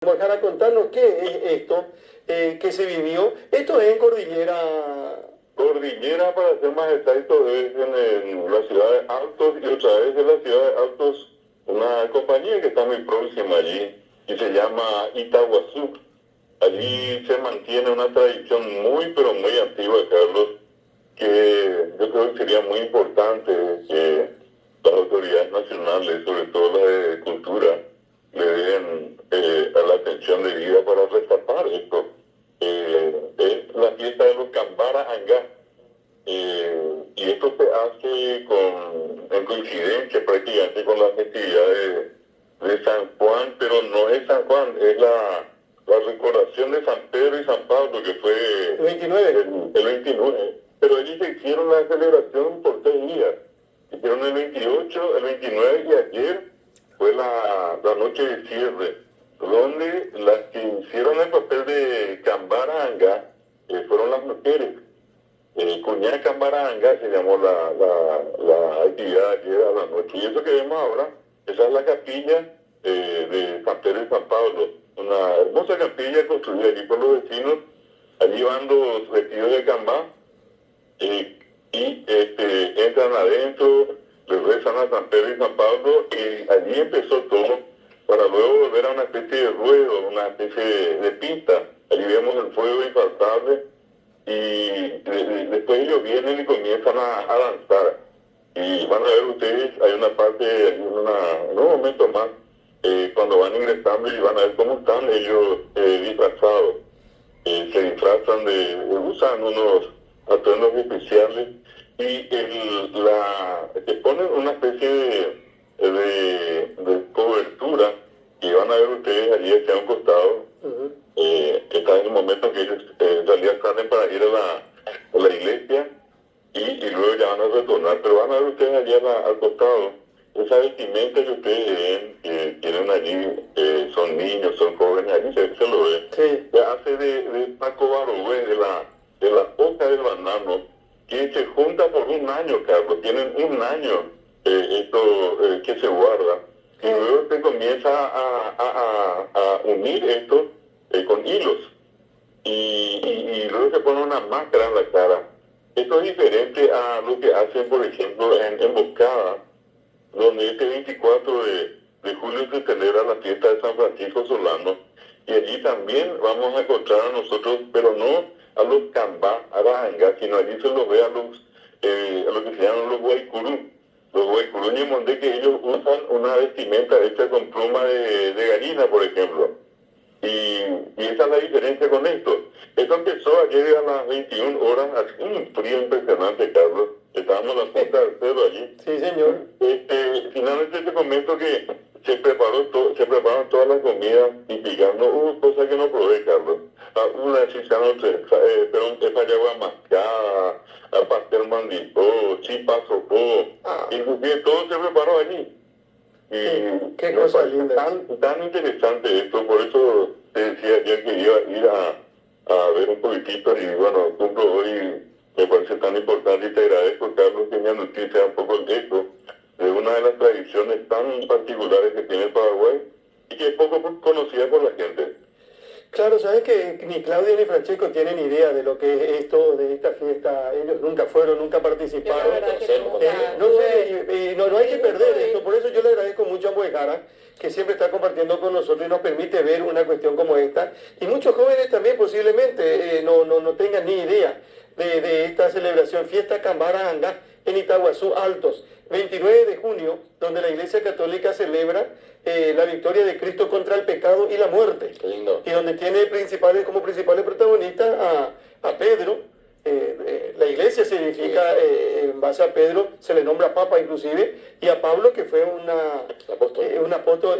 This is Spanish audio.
Para contarnos qué es esto que se vivió. Esto es en Cordillera. Cordillera, para ser más exacto, es en la ciudad de Altos, y otra vez en la ciudad de Altos, una compañía que está muy próxima allí, y se llama Itaguazú. Allí se mantiene una tradición muy, pero muy antigua, Carlos, que yo creo que sería muy importante que las autoridades nacionales, sobre todo las de cultura, le den a la atención debida para rescatar esto. Es la fiesta de los Cambara Angá, y esto se hace en coincidencia prácticamente con la festividad de San Juan, pero no es San Juan, es la recordación de San Pedro y San Pablo, que fue El 29. el 29. Pero ellos hicieron la celebración por 3 días. Hicieron el 28, el 29 y ayer fue la noche de cierre, donde las que hicieron el papel de Cambaranga fueron las mujeres. Cuñá Cambaranga se llamó la actividad ayer a la noche. Y eso que vemos ahora, esa es la capilla de San Pedro y San Pablo. Una hermosa capilla construida allí por los vecinos. Allí van los vestidos de cambá y entran adentro, le rezan a San Pedro y San Pablo, y allí empezó todo, para luego volver a una especie de ruedo, una especie de pista. Allí vemos el fuego infaltable, y después ellos vienen y comienzan a danzar. Y van a ver ustedes, hay una parte, en un momento más, cuando van ingresando, y van a ver cómo están ellos disfrazados. Se disfrazan usan unos atuendos especiales, y te ponen una especie de cobertura, y van a ver ustedes allí hacia un costado. Está en el momento que ellos en realidad salen para ir a la iglesia, y luego ya van a retornar, pero van a ver ustedes allí al costado esa vestimenta que ustedes ven, que tienen allí, son niños, son jóvenes, allí se lo ve. Sí. Se hace de Paco Barobué, de la hoja del banano, que se junta por un año, Carlos. Tienen un año esto que se guarda, y luego se comienza a unir esto con hilos, y luego se pone una máscara en la cara. Esto es diferente a lo que hacen, por ejemplo, en Emboscada, donde este 24 de julio se celebra la fiesta de San Francisco Solano, y allí también vamos a encontrar a nosotros, pero no a los Cambá, Arahanga, sino allí se los ve a lo que se llaman los Guaycurú. Los Guaycurú Ñemondé, que ellos usan una vestimenta hecha con pluma de gallina, por ejemplo. Y esa es la diferencia con esto. Esto empezó ayer a las 21 horas, así un frío impresionante, Carlos. Estábamos a la punta del cerro allí. Sí, señor. Finalmente te comento que se prepararon todas las comidas, y picando, cosas que no probé, Carlos. Una chicharrón, pero un payagua mascada, pastel mandipó, chipa sopó, inclusive todo se preparó allí. Y qué cosa linda. Tan interesante esto, por eso te decía ayer que iba a ir a ver un poquitito, y bueno, cumplo hoy, me parece tan importante, y te agradezco, Carlos, que me anuncie un poco de esto, de una de las tradiciones tan particulares que tiene el Paraguay, y que es poco conocida por la gente. Claro, sabes que ni Claudia ni Francesco tienen idea de lo que es esto, de esta fiesta. Ellos nunca fueron, nunca participaron. No sé, y no hay que perder esto. Por eso yo le agradezco mucho a Ambuejara, que siempre está compartiendo con nosotros y nos permite ver una cuestión como esta. Y muchos jóvenes también posiblemente no tengan ni idea de esta celebración, Fiesta Cambara Angá, en Itaguazú, Altos, 29 de junio, donde la Iglesia Católica celebra la victoria de Cristo contra el pecado y la muerte. Qué lindo. Y donde tiene como principales protagonistas a Pedro. La iglesia se edifica en base a Pedro, se le nombra papa inclusive, y a Pablo, que fue un apóstol